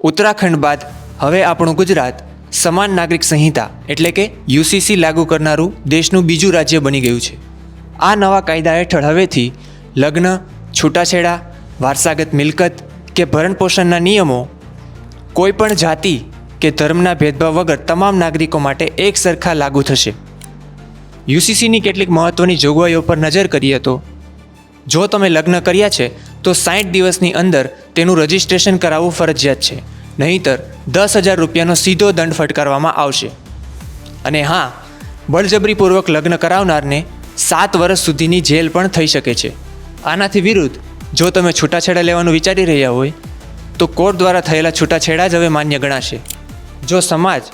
ઉત્તરાખંડ બાદ હવે આપણું ગુજરાત સમાન નાગરિક સંહિતા એટલે કે યુસીસી લાગુ કરનારું દેશનું બીજું રાજ્ય બની ગયું છે. આ નવા કાયદા હેઠળ હવેથી લગ્ન, છૂટાછેડા, વારસાગત મિલકત કે ભરણપોષણના નિયમો કોઈપણ જાતિ કે ધર્મના ભેદભાવ વગર તમામ નાગરિકો માટે એક સરખા લાગુ થશે. યુસીસીની કેટલીક મહત્ત્વની જોગવાઈઓ પર નજર કરીએ તો જો તમે લગ્ન કર્યા છે તો 60 દિવસની અંદર તેનું રજિસ્ટ્રેશન કરાવવું ફરજિયાત છે, નહીંતર 10,000 રૂપિયાનો સીધો દંડ ફટકારવામાં આવશે. અને હા, બળજબરીપૂર્વક લગ્ન કરાવનારને 7 વર્ષ સુધીની જેલ પણ થઈ શકે છે. આનાથી વિરુદ્ધ જો તમે છૂટાછેડા લેવાનું વિચારી રહ્યા હોય તો કોર્ટ દ્વારા થયેલા છૂટાછેડા જ હવે માન્ય ગણાશે. જો સમાજ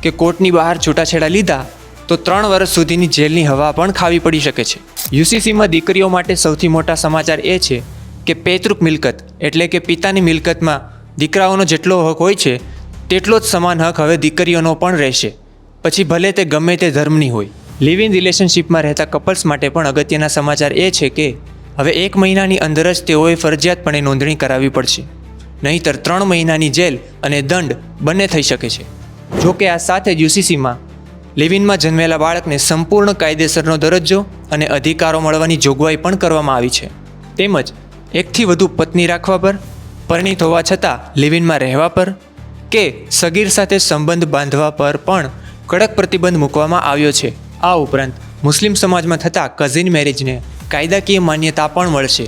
કે કોર્ટની બહાર છૂટાછેડા લીધા તો 3 વર્ષ સુધીની જેલની હવા પણ ખાવી પડી શકે છે. યુસીસીમાં દીકરીઓ માટે સૌથી મોટા સમાચાર એ છે કે પૈતૃક મિલકત એટલે કે પિતાની મિલકતમાં દીકરાઓનો જેટલો હક હોય છે તેટલો જ સમાન હક હવે દીકરીઓનો પણ રહેશે, પછી ભલે તે ગમે તે ધર્મની હોય. લિવ ઇન રિલેશનશિપમાં રહેતા કપલ્સ માટે પણ અગત્યના સમાચાર એ છે કે હવે 1 મહિનાની અંદર જ તેઓએ ફરજિયાતપણે નોંધણી કરાવવી પડશે, નહીંતર 3 મહિનાની જેલ અને દંડ બંને થઈ શકે છે. જો કે આ સાથે જ યુસીસીમાં લિવ ઇનમાં જન્મેલા બાળકને સંપૂર્ણ કાયદેસરનો દરજ્જો અને અધિકારો મળવાની જોગવાઈ પણ કરવામાં આવી છે. તેમજ 1થી વધુ પત્ની રાખવા પર, પરિણીત હોવા છતાં લિવ ઇનમાં રહેવા પર કે સગીર સાથે સંબંધ બાંધવા પર પણ કડક પ્રતિબંધ મૂકવામાં આવ્યો છે. આ ઉપરાંત મુસ્લિમ સમાજમાં થતા કઝિન મેરેજને કાયદાકીય માન્યતા પણ મળશે.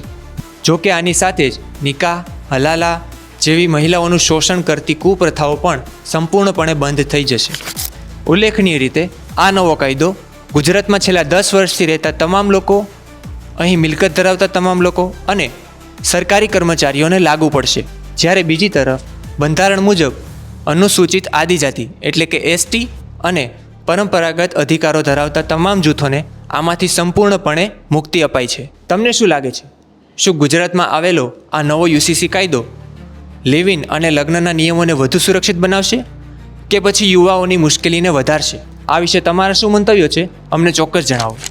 જો કે આની સાથે જ નિકાહ, હલાલા જેવી મહિલાઓનું શોષણ કરતી કુપ્રથાઓ પણ સંપૂર્ણપણે બંધ થઈ જશે. ઉલ્લેખનીય રીતે આ નવો કાયદો ગુજરાતમાં છેલ્લા 10 વર્ષથી રહેતા તમામ લોકો, અહીં મિલકત ધરાવતા તમામ લોકો અને સરકારી કર્મચારીઓને લાગુ પડશે. જ્યારે બીજી તરફ બંધારણ મુજબ અનુસૂચિત આદિજાતિ એટલે કે એસટી અને પરંપરાગત અધિકારો ધરાવતા તમામ જૂથોને આમાંથી સંપૂર્ણપણે મુક્તિ અપાઈ છે. તમને શું લાગે છે? શું ગુજરાતમાં આવેલો આ નવો યુસીસી કાયદો લિવ ઇન અને લગ્નના નિયમોને વધુ સુરક્ષિત બનાવશે કે પછી યુવાઓની મુશ્કેલીને વધારશે? આ વિશે તમારા શું મંતવ્યો છે? અમને ચોક્કસ જણાવો.